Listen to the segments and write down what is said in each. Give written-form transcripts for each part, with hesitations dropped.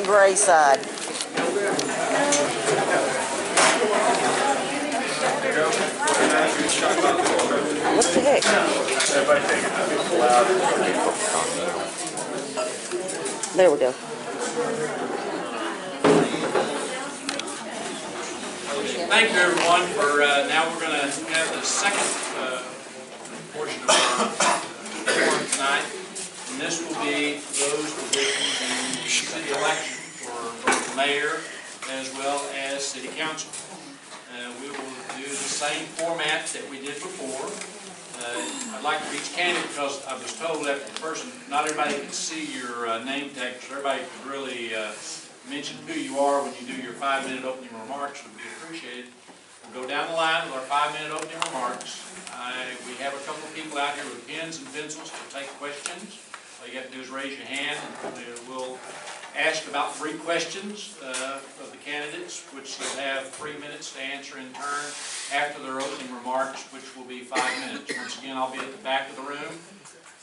gray side. What the heck? There we go. Thank you, everyone, for now we're going to have the second portion of our forum tonight. And this will be those positions in the city election for both mayor as well as city council. We will do the same format that we did before. I'd like for each candidate, because I was told after the person, not everybody can see your name tag, so everybody could really mention who you are when you do your 5-minute opening remarks would be appreciated. We'll go down the line with our 5-minute opening remarks. We have a couple of people out here with pens and pencils to take questions. All you have to do is raise your hand, and we'll ask about 3 questions of the candidates, which they'll have 3 minutes to answer in turn after their opening remarks, which will be 5 minutes. Once again, I'll be at the back of the room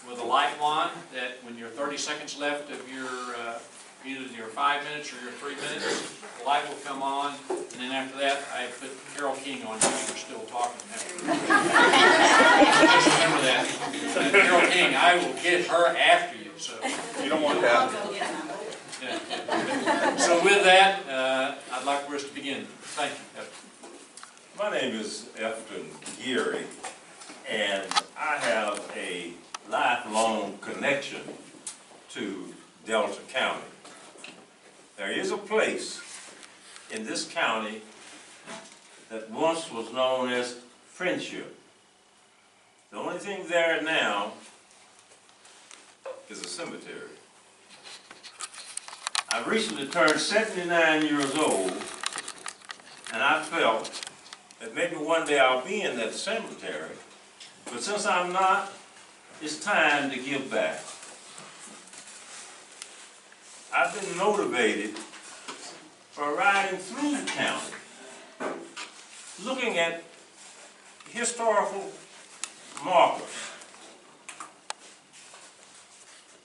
with a light wand that when you're 30 seconds left of your either your 5 minutes or your 3 minutes, the light will come on, and then after that, I put Carole King on you if you're still talking. Just remember that. Carole King, I will get her after you, so You don't want that. yeah. So with that, I'd like for us to begin. Thank you. My name is Efton Geary, and I have a lifelong connection to Delta County. There is a place in this county that once was known as Friendship. The only thing there now is a cemetery. I recently turned 79 years old, and I felt that maybe one day I'll be in that cemetery, but since I'm not, it's time to give back. I've been motivated for riding through the county, looking at historical markers.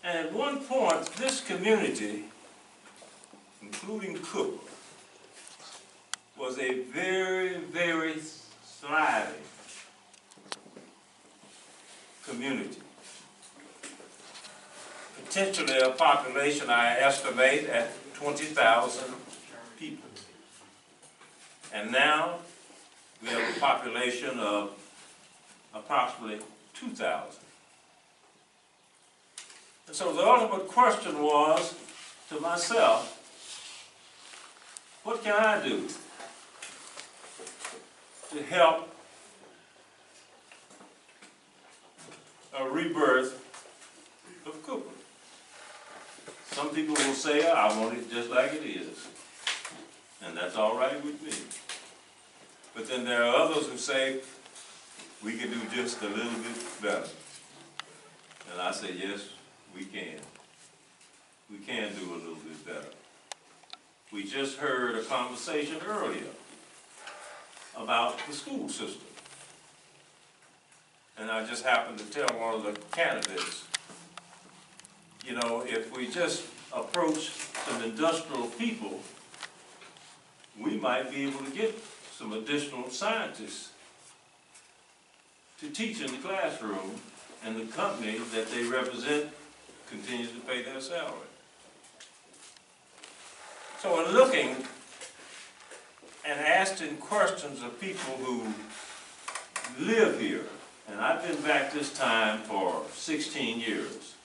And at one point, this community, including Cooper, was a very, very thriving community. Potentially a population I estimate at 20,000 people. And now we have a population of approximately 2,000. And so the ultimate question was to myself, what can I do to help a rebirth of Cooper? Some people will say, I want it just like it is. And that's all right with me. But then there are others who say, we can do just a little bit better. And I say, yes, we can. We can do a little bit better. We just heard a conversation earlier about the school system. And I just happened to tell one of the candidates, you know, if we just approach some industrial people, we might be able to get some additional scientists to teach in the classroom, and the company that they represent continues to pay their salary. So in looking and asking questions of people who live here, and I've been back this time for 16 years.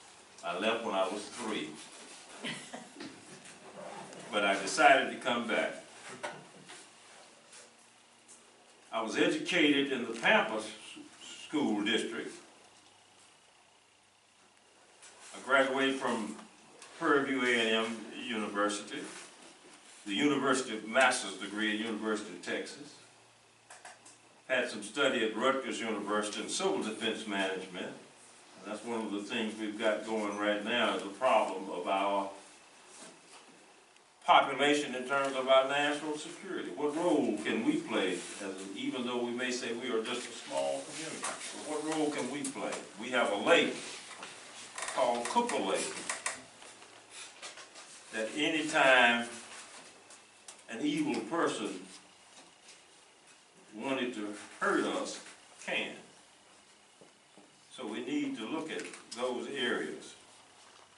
I left when I was 3. But I decided to come back. I was educated in the Pampa School District. I graduated from Prairie View A&M University, the University of Master's degree at University of Texas. Had some study at Rutgers University in Civil Defense Management. And that's one of the things we've got going right now is the problem of our population in terms of our national security. What role can we play, even though we may say we are just a small community? But what role can we play? We have a lake called Cooper Lake that anytime an evil person wanted to hurt us, can. So we need to look at those areas.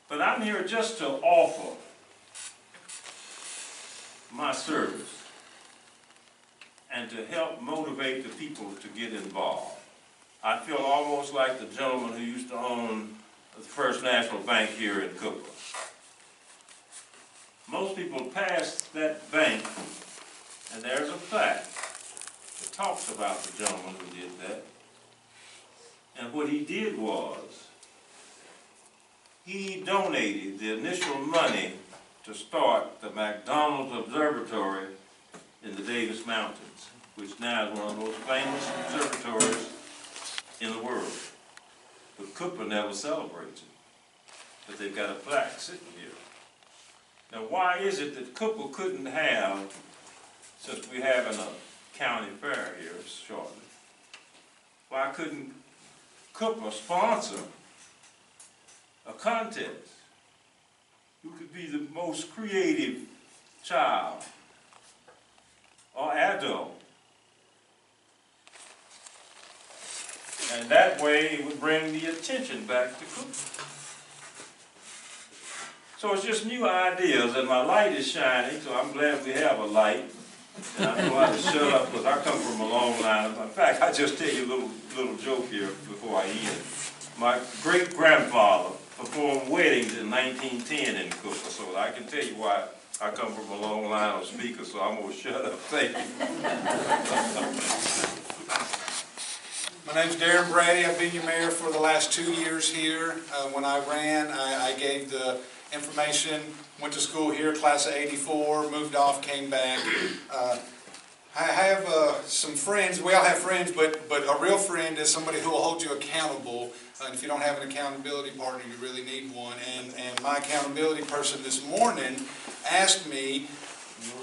But I'm here just to offer my service and to help motivate the people to get involved. I feel almost like the gentleman who used to own the First National Bank here in Cooper. Most people pass that bank and there's a plaque that talks about the gentleman who did that. And what he did was, he donated the initial money to start the McDonald's Observatory in the Davis Mountains, which now is one of the most famous observatories in the world. But Cooper never celebrates it. But they've got a plaque sitting here. Now why is it that Cooper couldn't have, since we're having a county fair here shortly, why couldn't Cooper sponsor a contest? Who could be the most creative child or adult? And that way it would bring the attention back to Cooper. So it's just new ideas, and my light is shining, so I'm glad we have a light. And I know how to shut up, because I come from a long line. In fact, I just tell you a little joke here before I end. My great-grandfather performed weddings in 1910 in Cooper, so I can tell you why I come from a long line of speakers, so I'm going to shut up. Thank you. My name's Darren Brady. I've been your mayor for the last 2 years here. When I ran, I gave the information, went to school here, class of '84, moved off, came back. I have some friends. We all have friends, but a real friend is somebody who will hold you accountable. And if you don't have an accountability partner, you really need one. And my accountability person this morning asked me,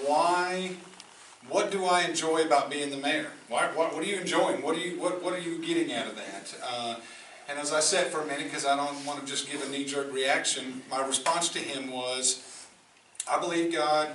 what do I enjoy about being the mayor? What are you enjoying? What are you getting out of that? And as I said for a minute, because I don't want to just give a knee-jerk reaction, my response to him was, I believe God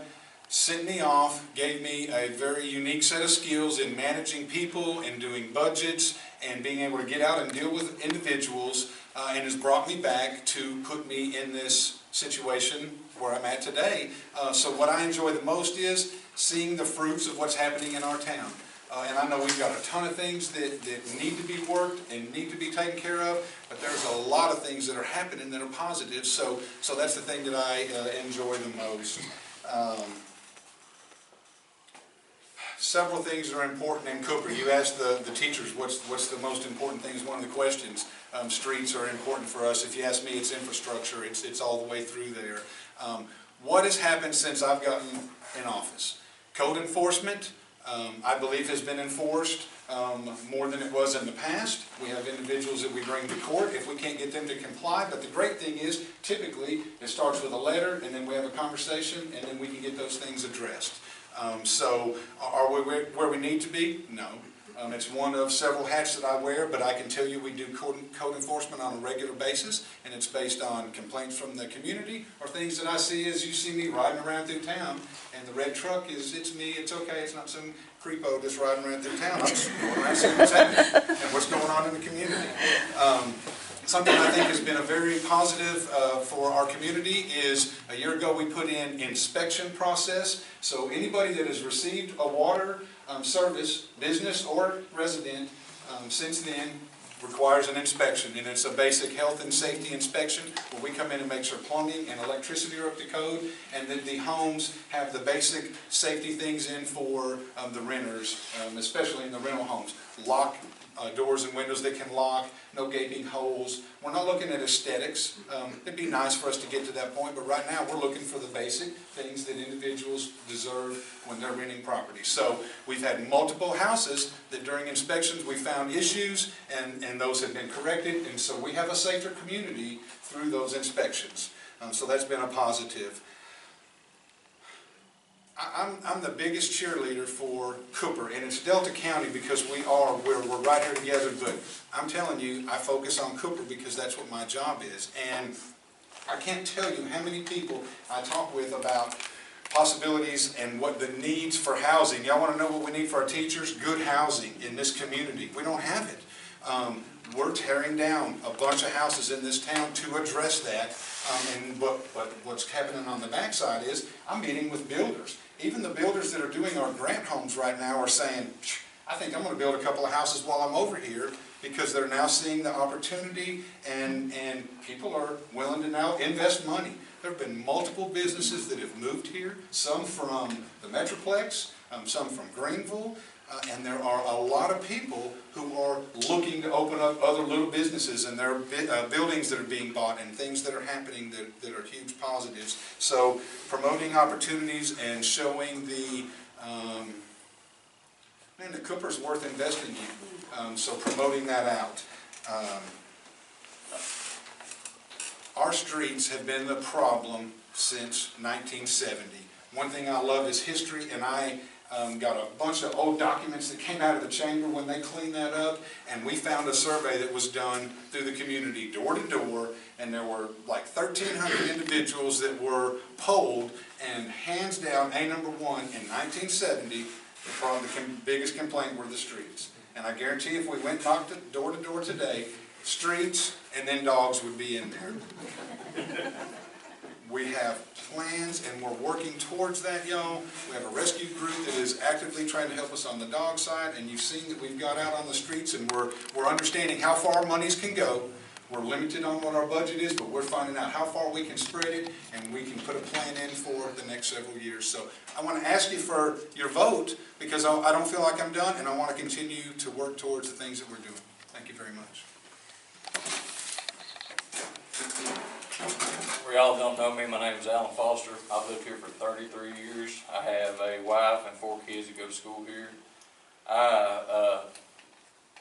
sent me off, gave me a very unique set of skills in managing people and doing budgets and being able to get out and deal with individuals, and has brought me back to put me in this situation where I'm at today. So what I enjoy the most is seeing the fruits of what's happening in our town. And I know we've got a ton of things that need to be worked and need to be taken care of, but there's a lot of things that are happening that are positive, so that's the thing that I enjoy the most. Several things are important in Cooper. You asked the teachers what's the most important thing is one of the questions. Streets are important for us. If you ask me, it's infrastructure. It's all the way through there. What has happened since I've gotten in office? Code enforcement, I believe, has been enforced more than it was in the past. We have individuals that we bring to court if we can't get them to comply, but the great thing is typically it starts with a letter and then we have a conversation and then we can get those things addressed. So are we where we need to be? No. It's one of several hats that I wear, but I can tell you we do code enforcement on a regular basis, and it's based on complaints from the community or things that I see as you see me riding around through town, and the red truck it's me, it's okay, it's not some creepo just riding around through town. I'm just going around seeing what's happening and what's going on in the community. Something I think has been a very positive for our community is a year ago we put in inspection process. So anybody that has received a water service, business or resident, since then requires an inspection, and it's a basic health and safety inspection where we come in and make sure plumbing and electricity are up to code, and that the homes have the basic safety things in for the renters, especially in the rental homes. Lock doors and windows that can lock, no gaping holes. We're not looking at aesthetics. It'd be nice for us to get to that point, but right now we're looking for the basic things that individuals deserve when they're renting property. So we've had multiple houses that during inspections we found issues, and those have been corrected, and so we have a safer community through those inspections. So that's been a positive. I'm the biggest cheerleader for Cooper, and it's Delta County because we're right here together, but I'm telling you, I focus on Cooper because that's what my job is. And I can't tell you how many people I talk with about possibilities and what the needs for housing. Y'all want to know what we need for our teachers? Good housing in this community. We don't have it. We're tearing down a bunch of houses in this town to address that. But what's happening on the backside is I'm meeting with builders. Even the builders that are doing our grant homes right now are saying, I think I'm going to build a couple of houses while I'm over here, because they're now seeing the opportunity and people are willing to now invest money. There have been multiple businesses that have moved here, some from the Metroplex, some from Greenville, and there are a lot of people who are looking to open up other little businesses, and there are buildings that are being bought and things that are happening that are huge positives. So promoting opportunities and showing the man, the Cooper's worth investing in. So promoting that out. Our streets have been the problem since 1970. One thing I love is history, and I got a bunch of old documents that came out of the chamber when they cleaned that up, and we found a survey that was done through the community, door to door, and there were like 1,300 individuals that were polled, and hands down, number one, in 1970, the biggest complaint were the streets. And I guarantee if we went knocked door to door today, streets and then dogs would be in there. We have plans and we're working towards that, y'all. We have a rescue group that is actively trying to help us on the dog side, and you've seen that we've got out on the streets, and we're understanding how far monies can go. We're limited on what our budget is, but we're finding out how far we can spread it, and we can put a plan in for the next several years. So I want to ask you for your vote, because I don't feel like I'm done, and I want to continue to work towards the things that we're doing. Thank you very much. For y'all don't know me, my name is Alan Foster. I've lived here for 33 years. I have a wife and 4 kids that go to school here. I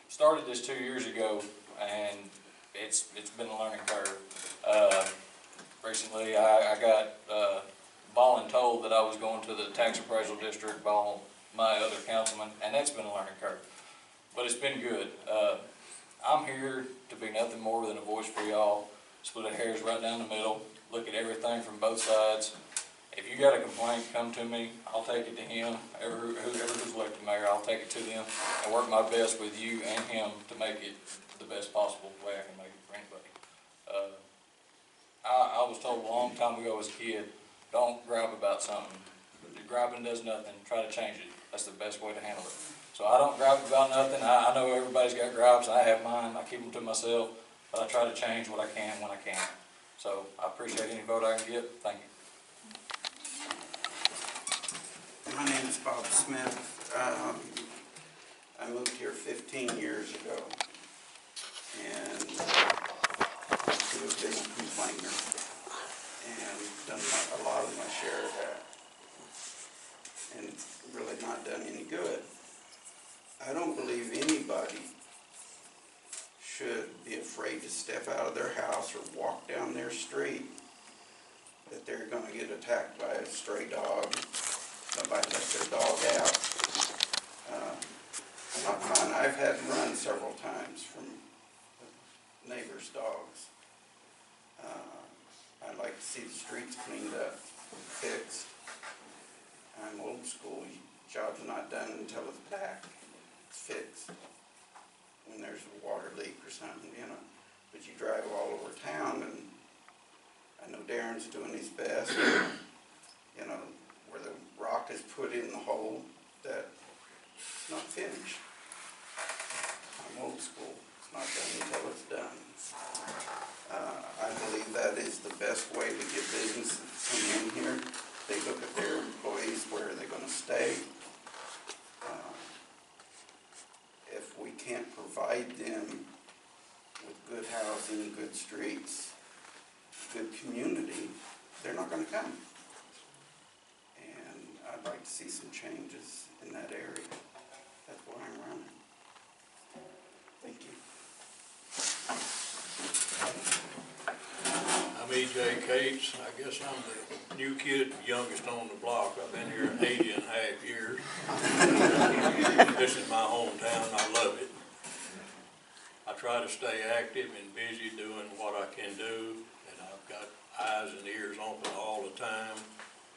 started this 2 years ago, and it's been a learning curve. Recently, I got voluntold that I was going to the tax appraisal district by my other councilman, and that's been a learning curve. But it's been good. I'm here to be nothing more than a voice for y'all. Split hairs right down the middle. Look at everything from both sides. If you got a complaint, come to me. I'll take it to him. Whoever's elected mayor, I'll take it to them and work my best with you and him to make it the best possible way I can make it for anybody. I was told a long time ago as a kid, don't gripe about something. If griping does nothing, try to change it. That's the best way to handle it. So I don't gripe about nothing. I know everybody's got gripes. I have mine. I keep them to myself. But I try to change what I can when I can. So I appreciate any vote I can get. Thank you. My name is Bob Smith. I moved here 15 years ago, and I'm a big complainer, and done a lot of my share of that, and really not done any good. I don't believe anybody should be afraid to step out of their house or walk down their street, that they're going to get attacked by a stray dog. Somebody let their dog out. Not fun. I've had to run several times from neighbors' dogs. I'd like to see the streets cleaned up, fixed. I'm old school. Job's not done until it's back. It's fixed. When there's a water leak or something, you know. But you drive all over town, and I know Darren's doing his best. You know, where the rock is put in the hole, that it's not finished. I'm old school. It's not done until it's done. I believe that is the best way to get business to come in here. They look at their employees, where are they going to stay? If we can't provide them with good housing, good streets, good community, they're not going to come. And I'd like to see some changes in that area. That's why I'm running. Thank you. I'm E.J. Cates. I guess I'm the new kid, youngest on the block. I've been here 80 and a half years. This is my hometown. I love it. I try to stay active and busy doing what I can do, and I've got eyes and ears open all the time.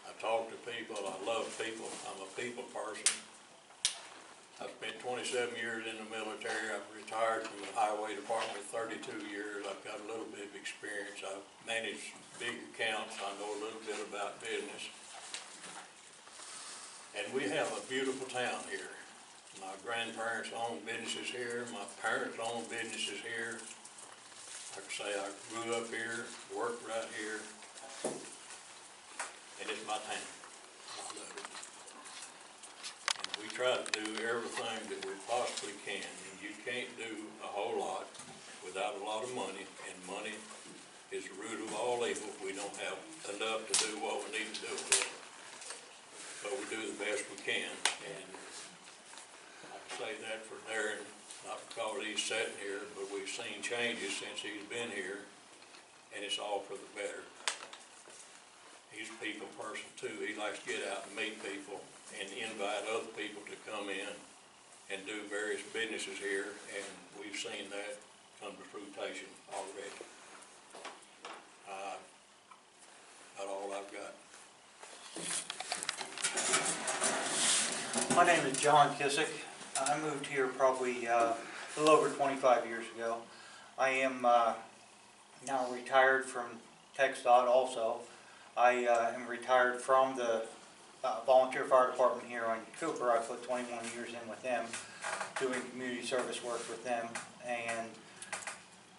I talk to people, I love people, I'm a people person. I've spent 27 years in the military. I've retired from the highway department with 32 years. I've got a little bit of experience. I've managed big accounts. I know a little bit about business. And we have a beautiful town here. My grandparents owned businesses here. My parents owned businesses here. Like I say, I grew up here, worked right here. And it's my town. I love it. We try to do everything that we possibly can, and you can't do a whole lot without a lot of money, and money is the root of all evil. We don't have enough to do what we need to do with it, but we do the best we can, and I say that for Darren, not because he's sitting here, but we've seen changes since he's been here, and it's all for the better. He's a people person too. He likes to get out and meet people and invite other people to come in and do various businesses here, and we've seen that come to fruition already. That's all I've got. My name is John Kissick. I moved here probably a little over 25 years ago. I am now retired from TxDOT also. I am retired from the volunteer fire department here in Cooper. I put 21 years in with them, doing community service work with them, and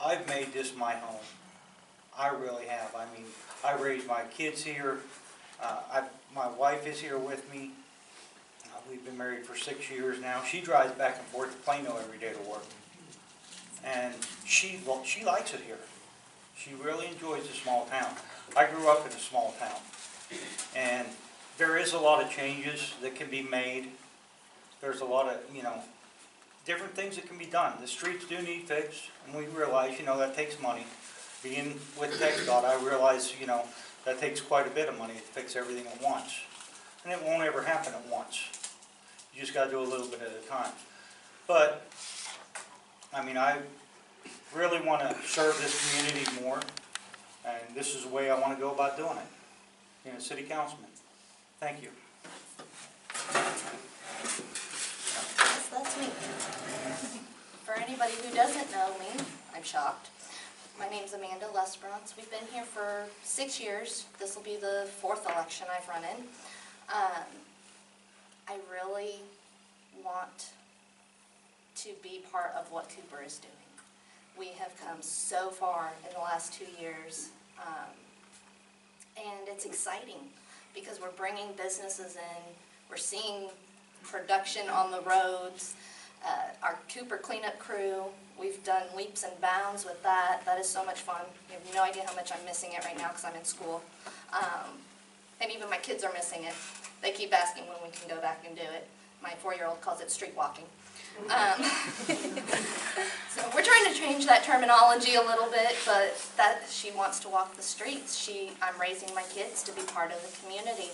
I've made this my home. I really have. I mean, I raised my kids here. My wife is here with me. We've been married for 6 years now. She drives back and forth to Plano every day to work, and she likes it here. She really enjoys the small town. I grew up in a small town, and there is a lot of changes that can be made. There's a lot of, different things that can be done. The streets do need fixed, and we realize, that takes money. Being with TxDOT, I realize, that takes quite a bit of money to fix everything at once. And it won't ever happen at once. You just got to do a little bit at a time. But, I really want to serve this community more, and this is the way I want to go about doing it. Being a city councilman. Thank you. Yes, that's me. For anybody who doesn't know me, I'm shocked. My name's Amanda Lesperance. We've been here for 6 years. This will be the 4th election I've run in. I really want to be part of what Cooper is doing. We have come so far in the last 2 years, and it's exciting because we're bringing businesses in, we're seeing production on the roads. Our Cooper cleanup crew, we've done leaps and bounds with that. That is so much fun. You have no idea how much I'm missing it right now because I'm in school. And even my kids are missing it. They keep asking when we can go back and do it. My 4-year-old calls it street walking. So we're trying to change that terminology a little bit, but she wants to walk the streets. I'm raising my kids to be part of the community,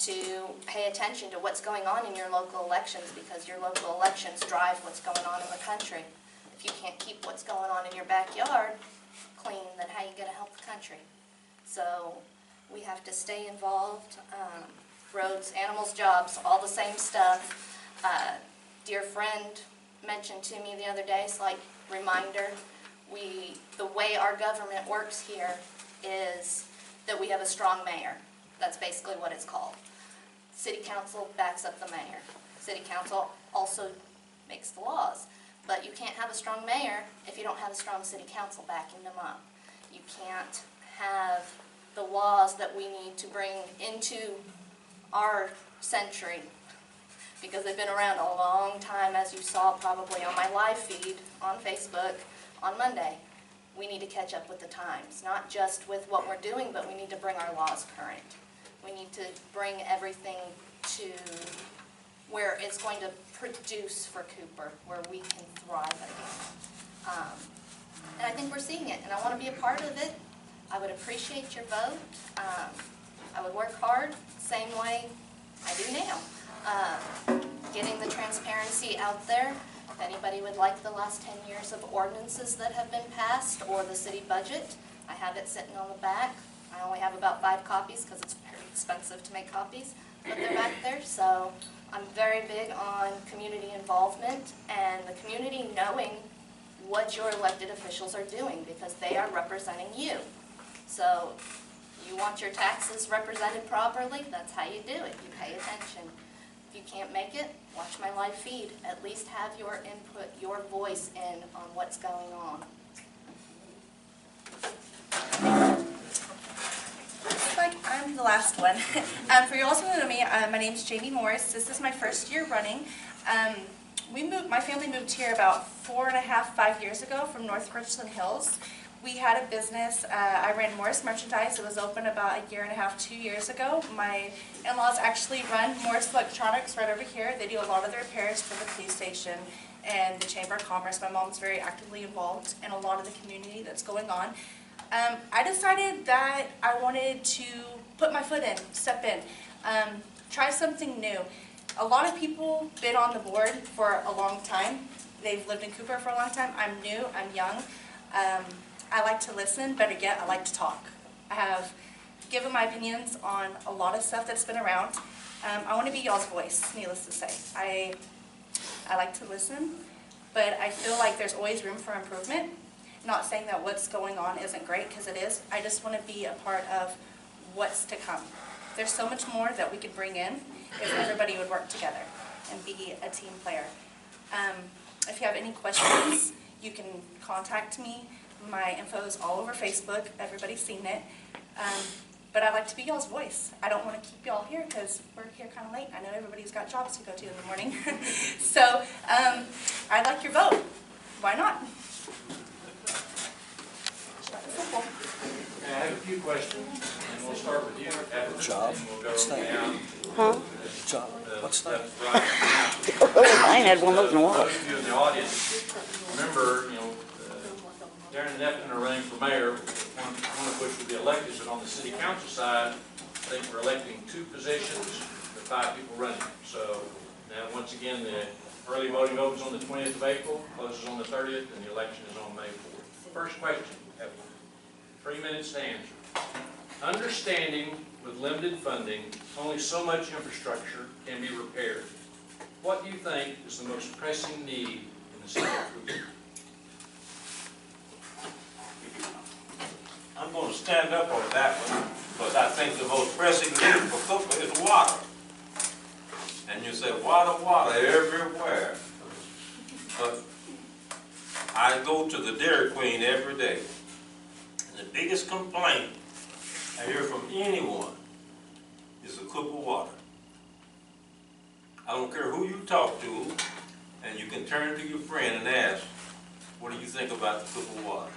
to pay attention to what's going on in your local elections, because your local elections drive what's going on in the country. If you can't keep what's going on in your backyard clean, then how are you going to help the country? So we have to stay involved. Roads, animals, jobs, all the same stuff. Dear friend mentioned to me the other day, slight reminder, the way our government works here is that we have a strong mayor. That's basically what it's called. City council backs up the mayor. City council also makes the laws. But you can't have a strong mayor if you don't have a strong city council backing them up. You can't have the laws that we need to bring into our century, because they've been around a long time, as you saw probably on my live feed on Facebook on Monday. We need to catch up with the times, not just with what we're doing, but we need to bring our laws current. We need to bring everything to where it's going to produce for Cooper, where we can thrive again. And I think we're seeing it, and I want to be a part of it. I would appreciate your vote. I would work hard, same way I do now. Getting the transparency out there. If anybody would like the last 10 years of ordinances that have been passed or the city budget, I have it sitting on the back. I only have about 5 copies because it's very expensive to make copies, but they're back there. So I'm very big on community involvement and the community knowing what your elected officials are doing because they are representing you. So you want your taxes represented properly, that's how you do it. You pay attention. If you can't make it, watch my live feed. At least have your input, your voice in on what's going on. Looks like I'm the last one. For you all who know me, my name is Jamie Morris. This is my first year running. My family moved here about 5 years ago from North Richland Hills. We had a business, I ran Morris Merchandise. It was open about 1.5 years, 2 years ago. My in-laws actually run Morris Electronics right over here. They do a lot of the repairs for the police station and the Chamber of Commerce. My mom's very actively involved in a lot of the community that's going on. I decided that I wanted to put my foot in, step in, try something new. A lot of people been on the board for a long time. They've lived in Cooper for a long time. I'm new, I'm young. I like to listen, better yet, I like to talk. I have given my opinions on a lot of stuff that's been around. I want to be y'all's voice, needless to say. I like to listen, but I feel like there's always room for improvement. Not saying that what's going on isn't great, because it is. I just want to be a part of what's to come. There's so much more that we could bring in if everybody would work together and be a team player. If you have any questions, you can contact me. My info is all over Facebook. Everybody's seen it. But I like to be y'all's voice. I don't want to keep y'all here because we're here kind of late. I know everybody's got jobs to go to in the morning. So I'd like your vote. Why not? Simple. I have a few questions, and we'll start with you. Job? We'll go What's that? down. Huh? Job. What's that? I ain't had one of those in a while. Those of you in the audience, remember, Darren and Neptune are running for mayor, one of which will be elected, but on the city council side, I think we're electing 2 positions with 5 people running. So now, once again, the early voting opens on the 20th of April, closes on the 30th, and the election is on May 4th. First question, have 3 minutes to answer. Understanding with limited funding, only so much infrastructure can be repaired. What do you think is the most pressing need in the city of Cooper? I'm going to stand up on that one, because I think the most pressing need for Cooper is water. And you say, water, water, everywhere. But I go to the Dairy Queen every day, and the biggest complaint I hear from anyone is the Cooper water. I don't care who you talk to, and you can turn to your friend and ask, what do you think about the Cooper water?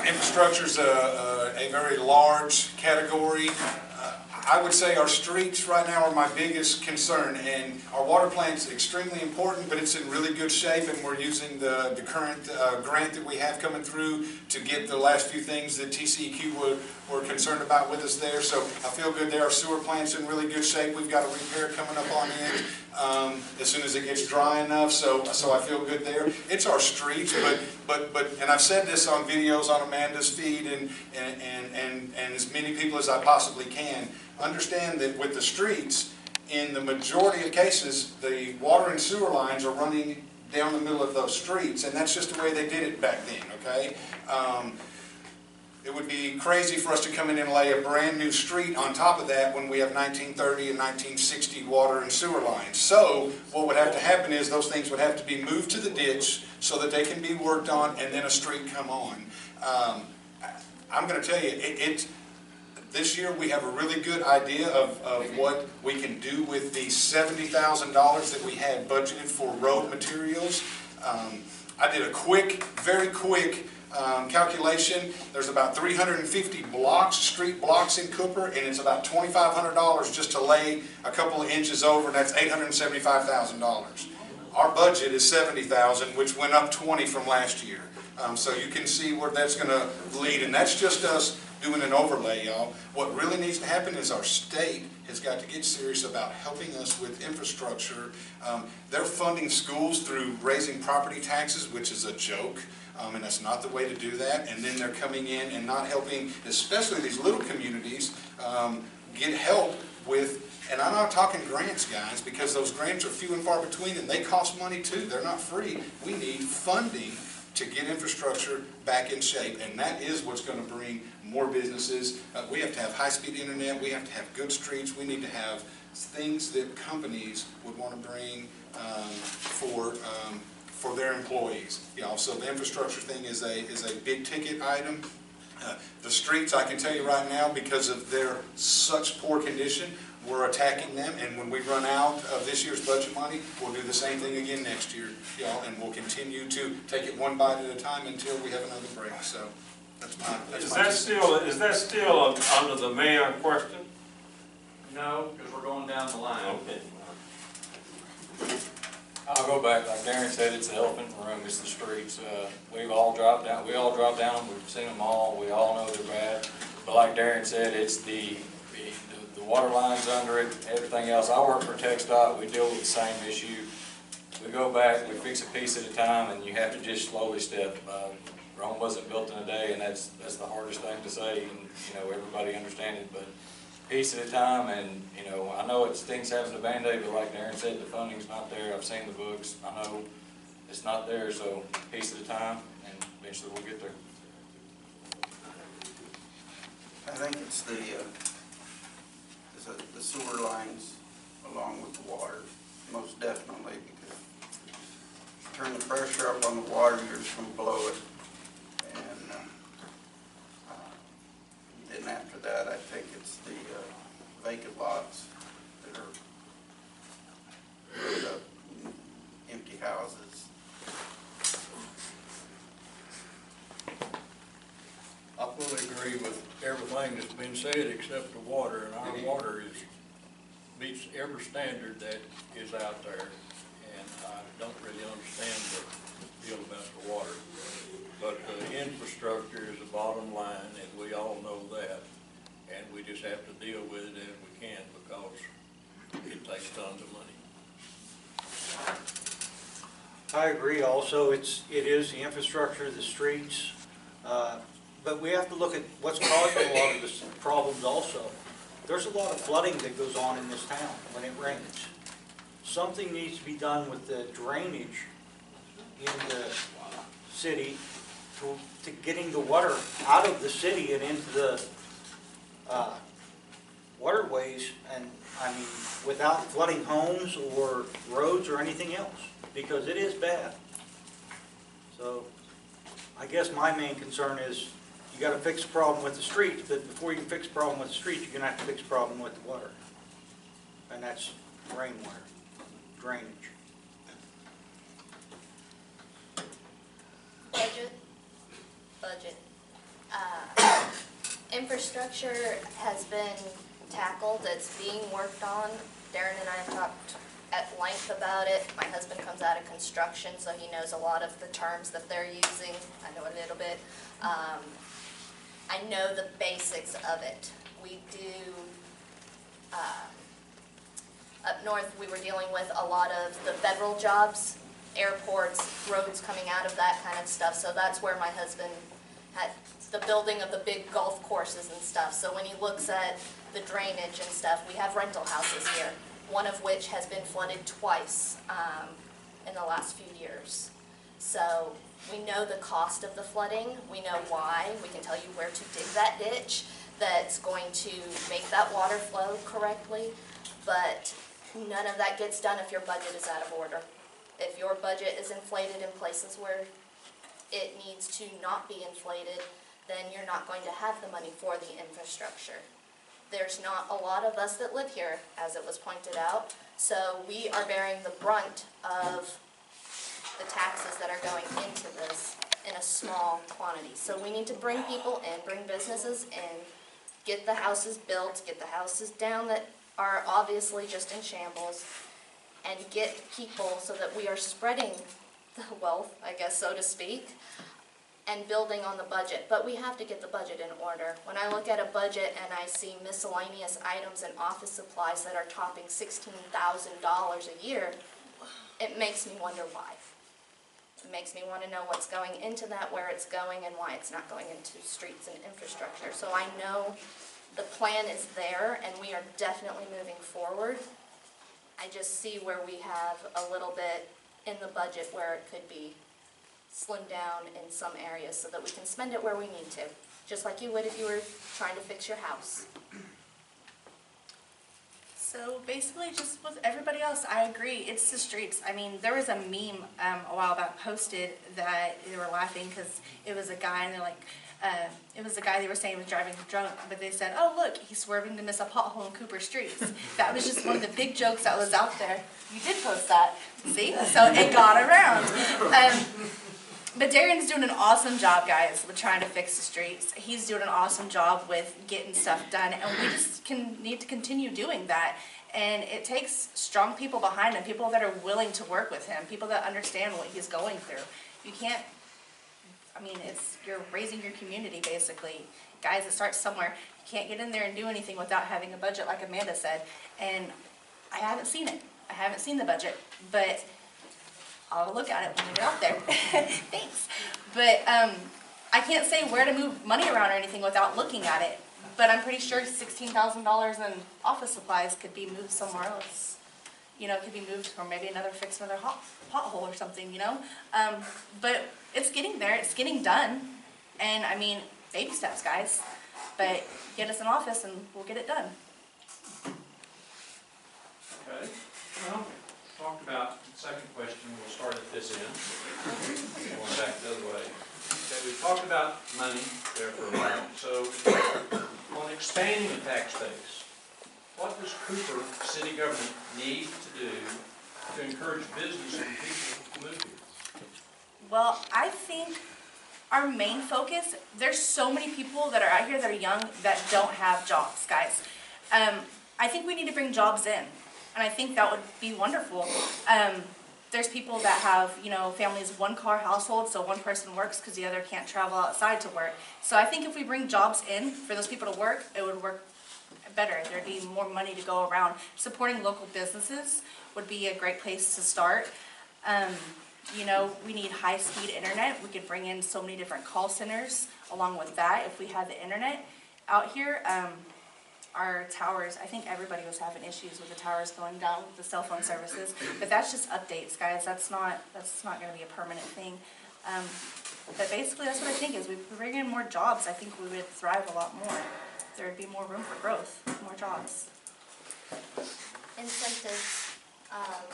Infrastructure is a very large category. I would say our streets right now are my biggest concern, and our water plant's extremely important, but it's in really good shape, and we're using the current grant that we have coming through to get the last few things that TCEQ were concerned about with us there. So I feel good there. Our sewer plant's in really good shape. We've got a repair coming up on it as soon as it gets dry enough, so I feel good there. It's our streets, but and I've said this on videos on Amanda's feed and as many people as I possibly can. Understand that with the streets, in the majority of cases, the water and sewer lines are running down the middle of those streets, and that's just the way they did it back then, okay? It would be crazy for us to come in and lay a brand new street on top of that when we have 1930 and 1960 water and sewer lines. So what would have to happen is those things would have to be moved to the ditch so that they can be worked on, and then a street come on. I'm going to tell you, this year we have a really good idea of what we can do with the $70,000 that we had budgeted for road materials. I did a very quick calculation. There's about 350 blocks, street blocks in Cooper, and it's about $2,500 just to lay a couple of inches over, and that's $875,000. Our budget is $70,000, which went up 20 from last year. So you can see where that's gonna lead, and that's just us doing an overlay, y'all. What really needs to happen is our state has got to get serious about helping us with infrastructure. They're funding schools through raising property taxes, which is a joke. And that's not the way to do that. And then they're coming in and not helping, especially these little communities, get help with, and I'm not talking grants, guys, because those grants are few and far between and they cost money too. They're not free. We need funding to get infrastructure back in shape, and that is what's going to bring more businesses. We have to have high-speed internet. We have to have good streets. We need to have things that companies would want to bring for their employees. You know, so the infrastructure thing is a big ticket item. The streets, I can tell you right now, because of their such poor condition, we're attacking them, and when we run out of this year's budget money, we'll do the same thing again next year, y'all, and we'll continue to take it one bite at a time until we have another break. So that's my. Is that still under the mayor question? No, because we're going down the line. Okay. I'll go back, like Darren said, it's the elephant in the room, it's the streets. We all dropped down, we've seen them all, we all know they're bad. But like Darren said, it's the water lines under it, everything else. I work for TxDOT, we deal with the same issue. We go back, we fix a piece at a time, and you have to just slowly step. Rome wasn't built in a day, and that's the hardest thing to say, and you know, everybody understands it, but piece at a time. And you know, I know it stinks having a Band-Aid, but like Darren said, the funding's not there. I've seen the books, I know it's not there, so piece at a time, and eventually we'll get there. I think it's the sewer lines along with the water, most definitely, because you turn the pressure up on the water, you're just going to blow it. And then after that, I think it's the vacant lots that are empty houses. I fully agree with everything that's been said except the water, and our water meets every standard that is out there, and I don't really understand the deal about the water. But the infrastructure is the bottom line, and we all know that, and we just have to deal with it as we can because it takes tons of money. I agree also, it is the infrastructure, the streets, but we have to look at what's causing a lot of the problems also. There's a lot of flooding that goes on in this town when it rains. Something needs to be done with the drainage in the city to getting the water out of the city and into the waterways, and I mean, without flooding homes or roads or anything else, because it is bad. So I guess my main concern is you got to fix the problem with the streets, but before you can fix the problem with the streets, you're going to have to fix the problem with the water. And that's rainwater, drainage. Budget. Infrastructure has been tackled, it's being worked on. Darren and I have talked at length about it. My husband comes out of construction, so he knows a lot of the terms that they're using. I know a little bit. I know the basics of it. We do, up north we were dealing with a lot of the federal jobs, airports, roads coming out of that kind of stuff, so that's where my husband had the building of the big golf courses and stuff. So when he looks at the drainage and stuff, we have rental houses here, one of which has been flooded twice in the last few years. So we know the cost of the flooding, we know why, we can tell you where to dig that ditch that's going to make that water flow correctly, but none of that gets done if your budget is out of order. If your budget is inflated in places where it needs to not be inflated, then you're not going to have the money for the infrastructure. There's not a lot of us that live here, as it was pointed out, so we are bearing the brunt of the taxes that are going into this in a small quantity. So we need to bring people in, bring businesses in, get the houses built, get the houses down that are obviously just in shambles, and get people so that we are spreading the wealth, I guess, so to speak, and building on the budget, but we have to get the budget in order. When I look at a budget and I see miscellaneous items and office supplies that are topping $16,000 a year, it makes me wonder why. It makes me want to know what's going into that, where it's going, and why it's not going into streets and infrastructure. So I know the plan is there, and we are definitely moving forward. I just see where we have a little bit in the budget where it could be slimmed down in some areas so that we can spend it where we need to, just like you would if you were trying to fix your house. So basically, just with everybody else, I agree. It's the streets. I mean, there was a meme a while back posted that they were laughing because it was a guy, and they're like, it was a guy they were saying was driving drunk, but they said, "Oh look, he's swerving to miss a pothole in Cooper Streets." That was just one of the big jokes that was out there. You did post that, see? So it got around. But Darian's doing an awesome job, guys, with trying to fix the streets. He's doing an awesome job with getting stuff done, and we just need to continue doing that. And it takes strong people behind him, people that are willing to work with him, people that understand what he's going through. You can't, I mean, you're raising your community, basically. Guys, it starts somewhere. You can't get in there and do anything without having a budget, like Amanda said. And I haven't seen it. I haven't seen the budget, but I'll look at it when we get out there. Thanks. But I can't say where to move money around or anything without looking at it. But I'm pretty sure $16,000 in office supplies could be moved somewhere else. You know, it could be moved, or maybe fix another pothole or something, you know. But it's getting there. It's getting done. And I mean, baby steps, guys. But get us an office and we'll get it done. Okay, well, talked about the second question, we'll start at this end, going back the other way. Okay, we talked about money there for a moment, so on expanding the tax base, what does Cooper city government need to do to encourage business and people to move here? Well, I think our main focus, there's so many people that are out here that are young that don't have jobs, guys. I think we need to bring jobs in. And I think that would be wonderful. There's people that have, you know, families, one-car household, so one person works because the other can't travel outside to work. So I think if we bring jobs in for those people to work, it would work better. There'd be more money to go around. Supporting local businesses would be a great place to start. You know, we need high-speed internet. We could bring in so many different call centers along with that if we had the internet out here. Our towers, I think everybody was having issues with the towers going down with the cell phone services, but that's just updates, guys. That's not going to be a permanent thing. But basically, that's what I think is. We bring in more jobs, I think we would thrive a lot more. There would be more room for growth, more jobs. Incentives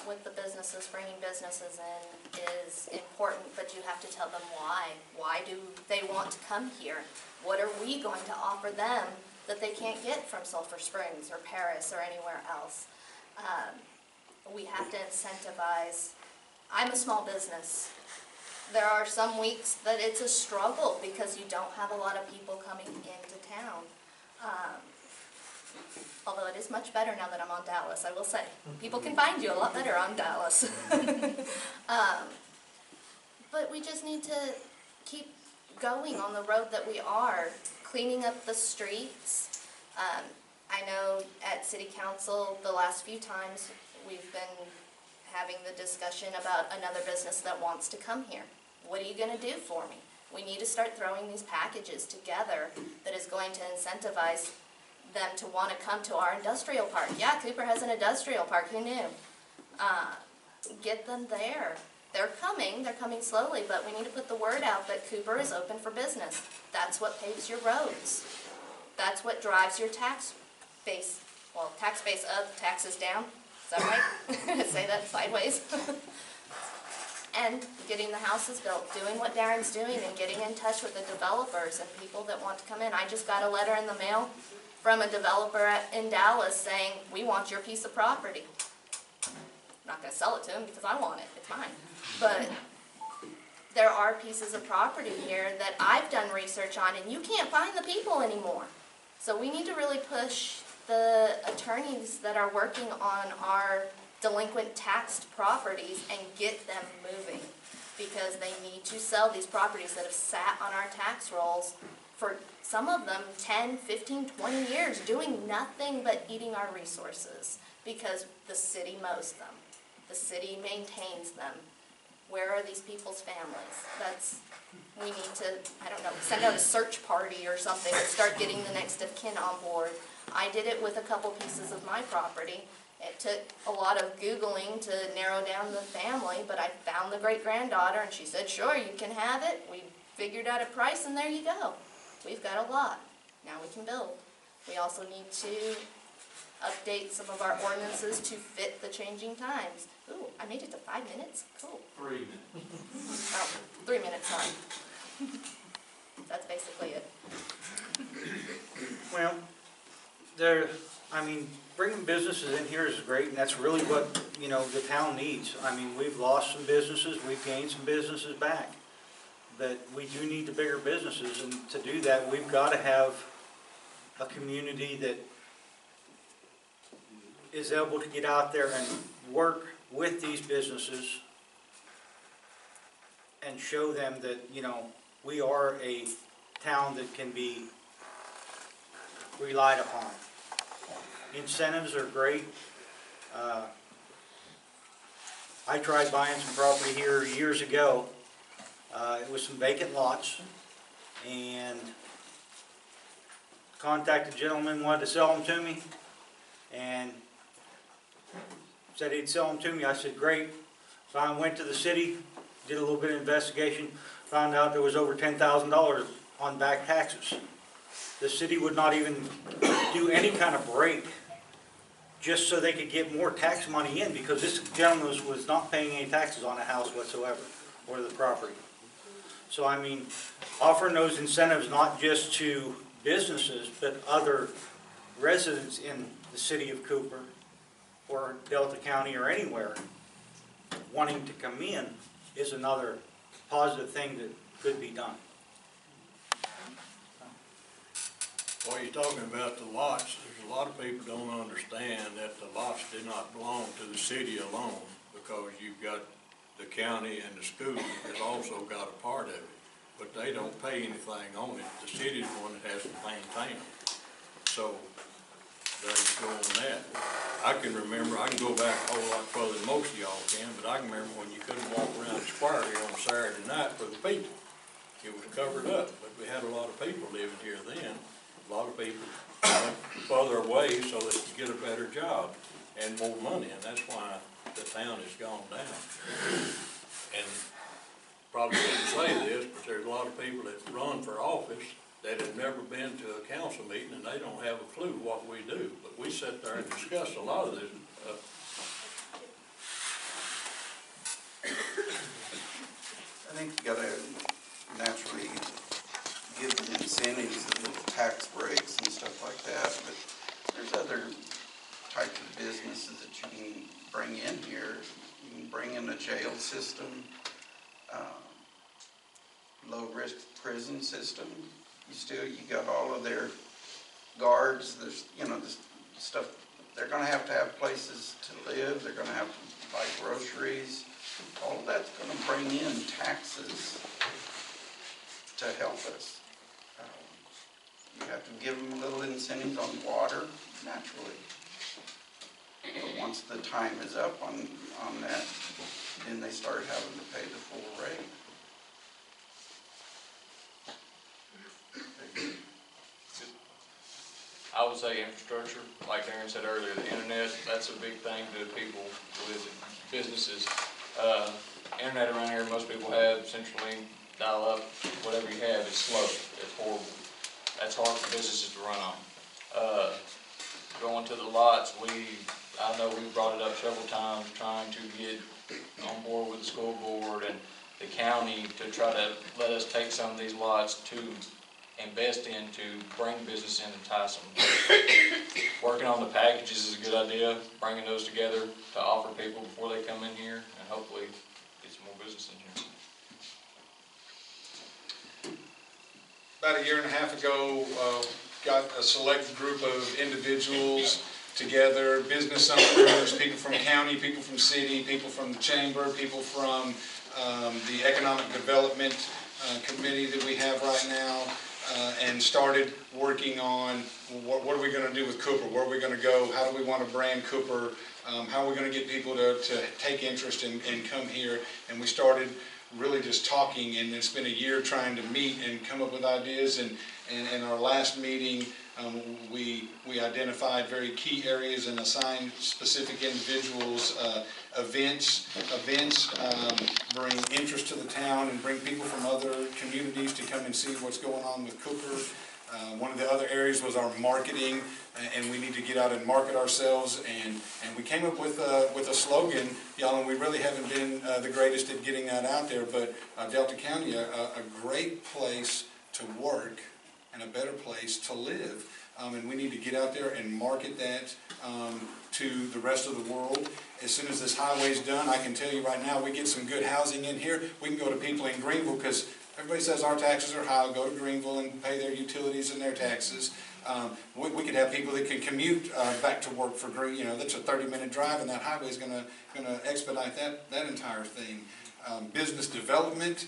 with the businesses, bringing businesses in is important, but you have to tell them why. Why do they want to come here? What are we going to offer them that they can't get from Sulphur Springs or Paris or anywhere else? We have to incentivize. I'm a small business. There are some weeks that it's a struggle because you don't have a lot of people coming into town. Although it is much better now that I'm on Dallas, I will say. People can find you a lot better on Dallas. But we just need to keep going on the road that we are, cleaning up the streets. I know at City Council the last few times we've been having the discussion about another business that wants to come here. What are you going to do for me? We need to start throwing these packages together that is going to incentivize them to want to come to our industrial park. Yeah, Cooper has an industrial park, who knew? Get them there. They're coming slowly, but we need to put the word out that Cooper is open for business. That's what paves your roads. That's what drives your tax base. Well, tax base up, taxes down. Is that right? Say that sideways. And getting the houses built, doing what Darren's doing, and getting in touch with the developers and people that want to come in. I just got a letter in the mail from a developer in Dallas saying, we want your piece of property. I'm not going to sell it to him because I want it. It's mine. But there are pieces of property here that I've done research on, and you can't find the people anymore. So we need to really push the attorneys that are working on our delinquent taxed properties and get them moving. because they need to sell these properties that have sat on our tax rolls for some of them 10, 15, 20 years, doing nothing but eating our resources because the city mows them. The city maintains them. Where are these people's families? We need to, I don't know, send out a search party or something and start getting the next of kin on board. I did it with a couple pieces of my property. It took a lot of Googling to narrow down the family, but I found the great-granddaughter and she said, sure, you can have it. We figured out a price and there you go. We've got a lot. Now we can build. We also need to update some of our ordinances to fit the changing times. Ooh, I made it to 5 minutes? Cool. 3 minutes. Oh, 3 minutes, sorry. That's basically it. Well, bringing businesses in here is great, and that's really what, the town needs. We've lost some businesses, we've gained some businesses back. But we do need the bigger businesses, and to do that, we've got to have a community that is able to get out there and work with these businesses and show them that, we are a town that can be relied upon. Incentives are great. I tried buying some property here years ago. It was some vacant lots, and contacted a gentleman, wanted to sell them to me, and said he'd sell them to me. I said, great. So I went to the city, did a little bit of investigation, found out there was over $10,000 on back taxes. The city would not even do any kind of break just so they could get more tax money in, because this gentleman was not paying any taxes on the house whatsoever, or the property. So offering those incentives not just to businesses, but other residents in the city of Cooper or Delta County or anywhere wanting to come in is another positive thing that could be done. While you're talking about the lots, there's a lot of people don't understand that the lots do not belong to the city alone, because you've got the county and the school has also got a part of it, but they don't pay anything on it. The city's the one that has to maintain them. So they go on that. I can go back a whole lot further than most of y'all can, but I can remember when you couldn't walk around the square here on Saturday night for the people. It was covered up, but we had a lot of people living here then. A lot of people went further away so they could get a better job and more money, and that's why the town has gone down. And probably shouldn't say this, but there's a lot of people that run for office that have never been to a council meeting, and they don't have a clue what we do. But we sit there and discuss a lot of this. I think you gotta naturally give them incentives and little tax breaks and stuff like that, but there's other types of businesses that you can bring in here. You can bring in a jail system, low-risk prison system. You got all of their guards, there's, this stuff, they're gonna have to have places to live, they're gonna have to buy groceries. All of that's gonna bring in taxes to help us. You have to give them a little incentives on water, naturally. But once the time is up on that, then they start having to pay the full rate. I would say infrastructure, like Darren said earlier, the internet, that's a big thing to people with businesses. Internet around here, most people have CenturyLink, dial-up, whatever you have, it's slow, it's horrible. That's hard for businesses to run on. Going to the lots, I know we brought it up several times, trying to get on board with the school board and the county to try to let us take some of these lots to invest in, to bring business in and entice them. Working on the packages is a good idea, bringing those together to offer people before they come in here, and hopefully get some more business in here. About a year and a half ago, got a select group of individuals together, business owners, people from county, people from city, people from the chamber, people from the Economic Development Committee that we have right now, and started working on what are we going to do with Cooper, where are we going to go, how do we want to brand Cooper, how are we going to get people to take interest and come here. And we started really just talking, and it's been a year trying to meet and come up with ideas. And in our last meeting, we identified very key areas and assigned specific individuals events, bring interest to the town and bring people from other communities to come and see what's going on with Cooper. One of the other areas was our marketing, and we need to get out and market ourselves. And we came up with a slogan, y'all, and we really haven't been the greatest at getting that out there. But Delta County, a great place to work and a better place to live. And we need to get out there and market that to the rest of the world. As soon as this highway's done, I can tell you right now, we get some good housing in here. We can go to people in Greenville, because everybody says our taxes are high. Go to Greenville and pay their utilities and their taxes. We could have people that can commute back to work for Green. That's a 30-minute drive, and that highway's going to expedite that entire thing. Business development.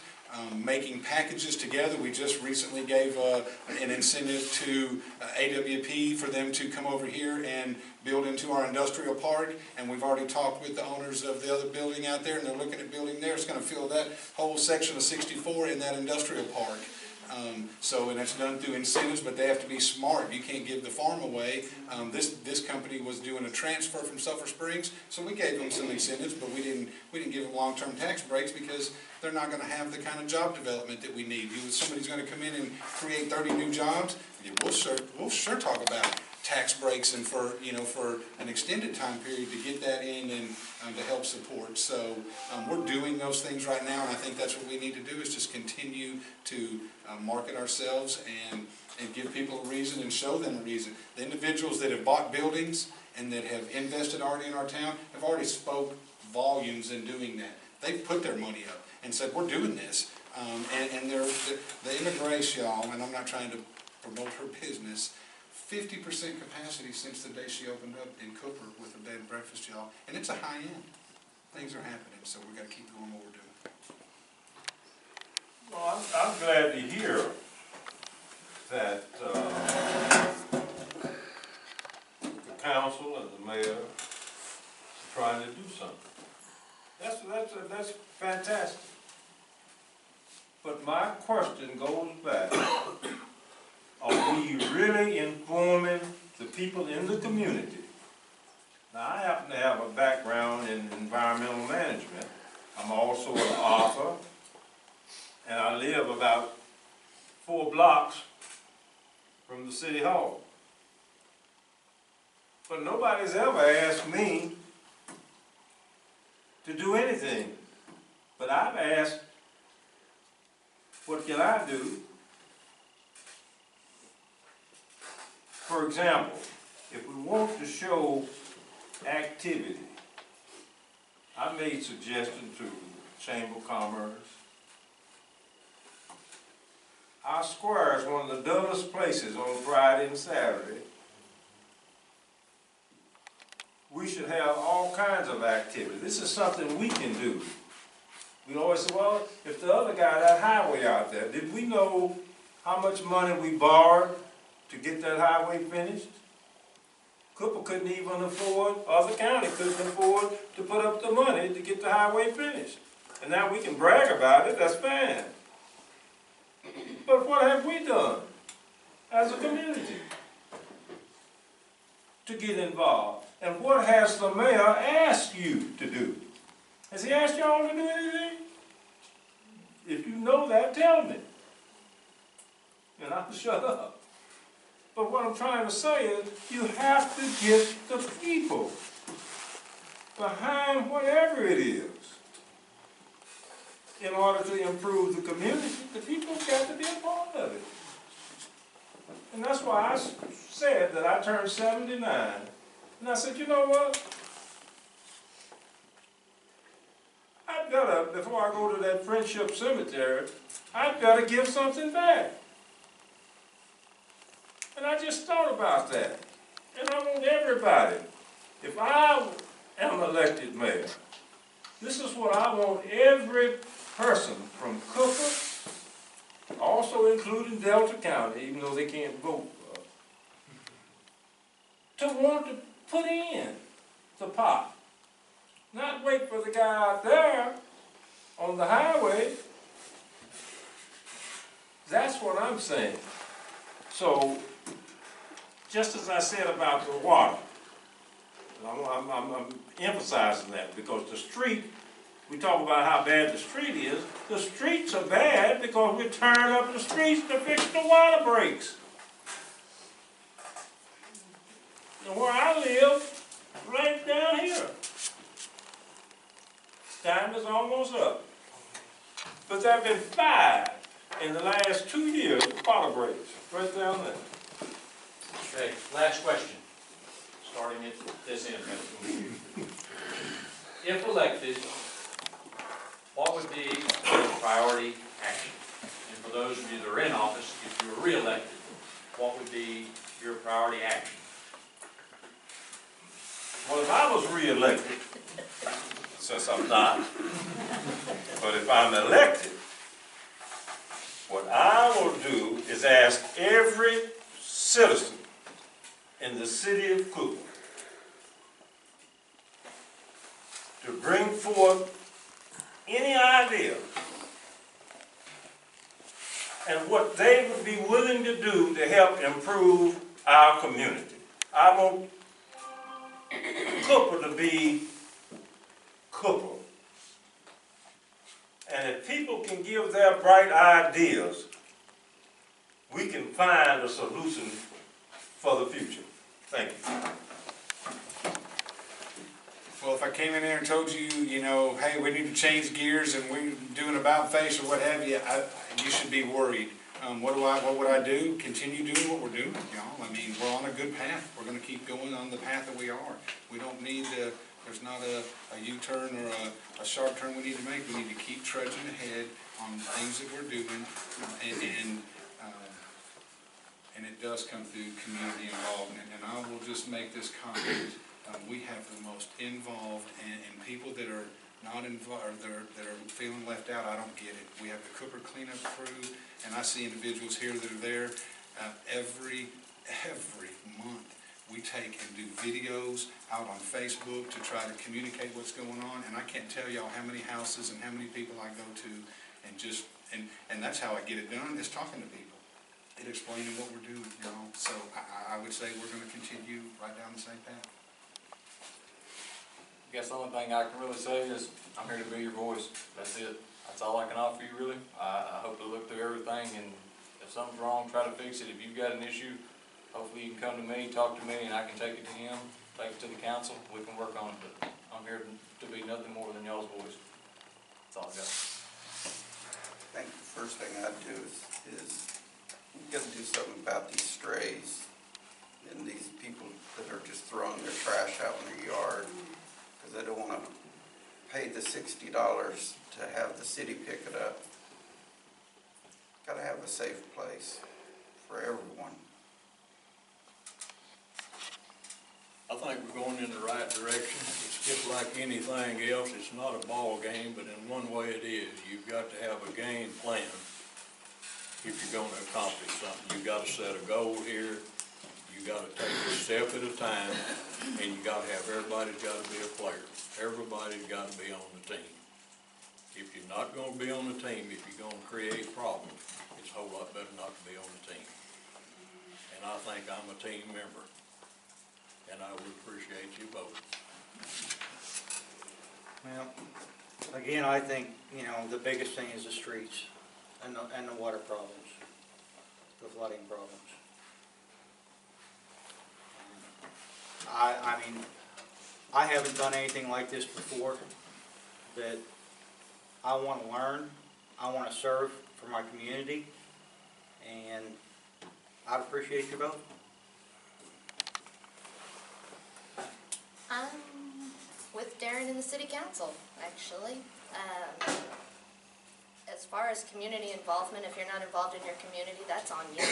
Making packages together. We just recently gave an incentive to AWP for them to come over here and build into our industrial park, and we've already talked with the owners of the other building out there, and they're looking at building there. It's going to fill that whole section of 64 in that industrial park. And that's done through incentives, but they have to be smart. You can't give the farm away. This company was doing a transfer from Sulphur Springs, so we gave them some incentives, but we didn't give them long-term tax breaks, because they're not going to have the kind of job development that we need. Somebody's going to come in and create 30 new jobs. We'll sure talk about tax breaks, and for an extended time period to get that in and to help support. So we're doing those things right now, and I think that's what we need to do, is just continue to market ourselves and give people a reason and show them a reason. The individuals that have bought buildings and that have invested already in our town have already spoke volumes in doing that. They've put their money up and said, we're doing this. And the Immigrace, y'all, and I'm not trying to promote her business, 50% capacity since the day she opened up in Cooper with a bed and breakfast, y'all. And it's a high end. Things are happening, so we've got to keep doing what we're doing. Well, I'm glad to hear that the council and the mayor are trying to do something. That's fantastic. But my question goes back, are we really informing the people in the community? Now, I happen to have a background in environmental management. I'm also an author, and I live about 4 blocks from the city hall. But nobody's ever asked me to do anything. But I've asked, what can I do? For example, if we want to show activity, I made suggestions to Chamber of Commerce. Our square is one of the dullest places on Friday and Saturday. We should have all kinds of activity. This is something we can do. We always say, well, if the other guy, that highway out there, did we know how much money we borrowed to get that highway finished? Cooper couldn't even afford, other county couldn't afford to put up the money to get the highway finished. And now we can brag about it, that's fine. But what have we done as a community to get involved? And what has the mayor asked you to do? Has he asked y'all to do anything? If you know that, tell me. And I'll shut up. But what I'm trying to say is, you have to get the people behind whatever it is. In order to improve the community, the people got to be a part of it. And that's why I said that I turned 79. And I said, you know what? I've got to, before I go to that Friendship Cemetery, I've got to give something back. And I just thought about that. And I want everybody, if I am elected mayor, This is what I want every person from Cooper, also including Delta County, even though they can't vote, to want to put in the pot. Not wait for the guy out there on the highway. That's what I'm saying. So, just as I said about the water, I'm emphasizing that because the street, we talk about how bad the street is. The streets are bad because we're tearing up the streets to fix the water breaks. And where I live, right down here. Time is almost up. But there have been 5 in the last 2 years of water breaks, right down there. Okay, last question, starting at this end. If elected, what would be your priority action? And for those of you that are in office, if you were re-elected, what would be your priority action? Well, if I was re-elected, since I'm not, but if I'm elected, what I will do is ask every citizen in the city of Cooper to bring forth any idea and what they would be willing to do to help improve our community. I want Cooper to be Cooper. And if people can give their bright ideas, we can find a solution for the future. Thank you. Well, if I came in there and told you, you know, hey, we need to change gears and we're doing about face or what have you, you should be worried. What would I do? Continue doing what we're doing, y'all. I mean, we're on a good path. We're going to keep going on the path that we are. We don't need to, there's not a U-turn or a sharp turn we need to make. We need to keep trudging ahead on the things that we're doing, and it does come through community involvement. And I will just make this comment. We have the most involved and people that are not involved, that are feeling left out. I don't get it. We have the Cooper cleanup crew, and I see individuals here that are there every month. We take and do videos out on Facebook to try to communicate what's going on, and I can't tell y'all how many houses and how many people I go to, and that's how I get it done, is talking to people and explaining what we're doing, you know. So I would say we're going to continue right down the same path. I guess the only thing I can really say is I'm here to be your voice. That's it. That's all I can offer you, really. I hope to look through everything, and if something's wrong, try to fix it. If you've got an issue, hopefully you can come to me, talk to me, and I can take it to him, take it to the council. We can work on it, but I'm here to be nothing more than y'all's voice. That's all I got. I think the first thing I'd do is we've got to do something about these strays and these people that are just throwing their trash out in their yard because they don't want to pay the $60 to have the city pick it up. Got to have a safe place for everyone. I think we're going in the right direction. It's just like anything else. It's not a ball game, but in one way it is. You've got to have a game plan if you're going to accomplish something. You've got to set a goal here. You've got to take it a step at a time, and you've got to have, everybody's got to be a player. Everybody's got to be on the team. If you're not going to be on the team, if you're going to create problems, it's a whole lot better not to be on the team. And I think I'm a team member. And I would appreciate you voting. Well, again, I think, you know, the biggest thing is the streets and the water problems, the flooding problems. I mean, I haven't done anything like this before, but I want to learn, I want to serve for my community, and I'd appreciate your vote. With Darren in the city council, actually. As far as community involvement, if you're not involved in your community, that's on you.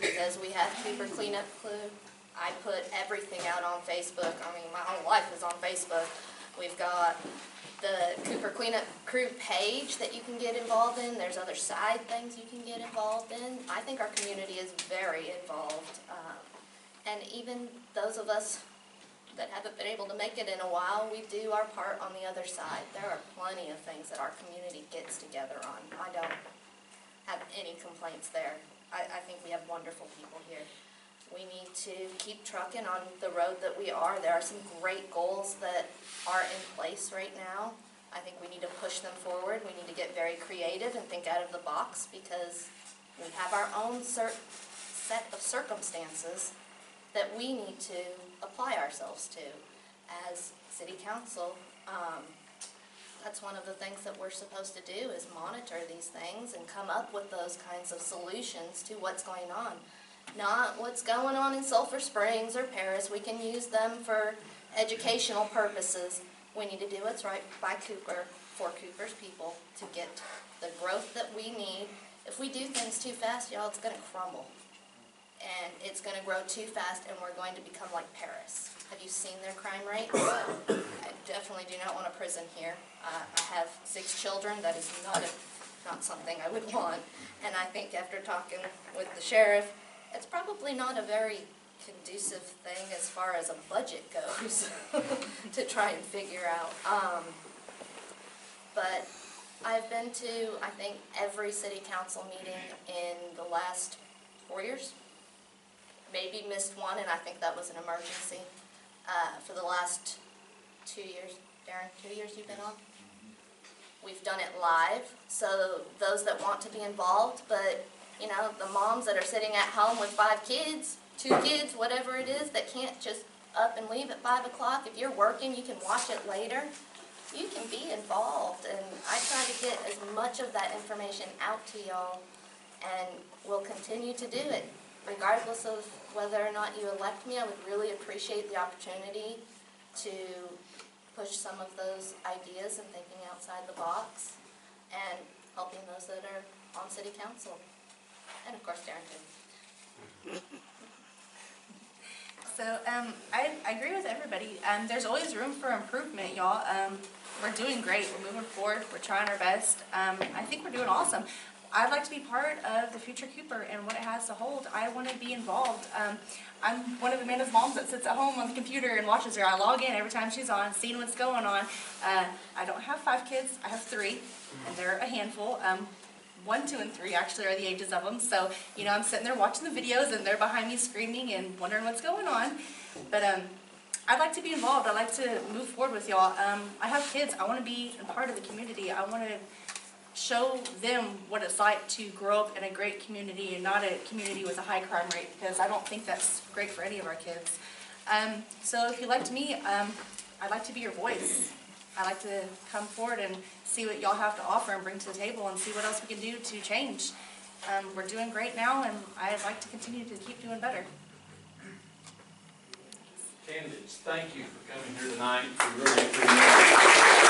Because we have Cooper Cleanup Crew. I put everything out on Facebook. I mean, my whole life is on Facebook. We've got the Cooper Cleanup Crew page that you can get involved in. There's other side things you can get involved in. I think our community is very involved. And even those of us that haven't been able to make it in a while, we do our part on the other side. There are plenty of things that our community gets together on. I don't have any complaints there. I think we have wonderful people here. We need to keep trucking on the road that we are. There are some great goals that are in place right now. I think we need to push them forward. We need to get very creative and think out of the box because we have our own set of circumstances that we need to apply ourselves to as city council. That's one of the things that we're supposed to do is monitor these things and come up with those kinds of solutions to what's going on. Not what's going on in Sulphur Springs or Paris. We can use them for educational purposes. We need to do what's right by Cooper, for Cooper's people, to get the growth that we need. If we do things too fast, y'all, it's going to crumble. And it's going to grow too fast, and we're going to become like Paris. Have you seen their crime rate? I definitely do not want a prison here. I have 6 children. That is not something I would want. And I think after talking with the sheriff, it's probably not a very conducive thing as far as a budget goes to try and figure out. But I've been to, I think, every city council meeting in the last 4 years. Maybe missed one, and I think that was an emergency. For the last 2 years, Darren, 2 years you've been on? We've done it live, so those that want to be involved, but you know, the moms that are sitting at home with 5 kids, 2 kids, whatever it is, that can't just up and leave at 5 o'clock. If you're working, you can watch it later. You can be involved, and I try to get as much of that information out to y'all, and we'll continue to do it. Regardless of whether or not you elect me, I would really appreciate the opportunity to push some of those ideas and thinking outside the box and helping those that are on city council. And of course, Darren too. So I agree with everybody. There's always room for improvement, y'all. We're doing great. We're moving forward. We're trying our best. I think we're doing awesome. I'd like to be part of the future Cooper and what it has to hold. I want to be involved. I'm one of Amanda's moms that sits at home on the computer and watches her. I log in every time she's on, seeing what's going on. I don't have 5 kids. I have 3, and they're a handful. 1, 2, and 3 actually are the ages of them. So, you know, I'm sitting there watching the videos, and they're behind me screaming and wondering what's going on. But I'd like to be involved. I'd like to move forward with y'all. I have kids. I want to be a part of the community. I want to show them what it's like to grow up in a great community and not a community with a high crime rate, because I don't think that's great for any of our kids. So if you elect me, I'd like to be your voice. I'd like to come forward and see what y'all have to offer and bring to the table and see what else we can do to change. We're doing great now, and I'd like to continue to keep doing better. Candidates, thank you for coming here tonight. We really appreciate it.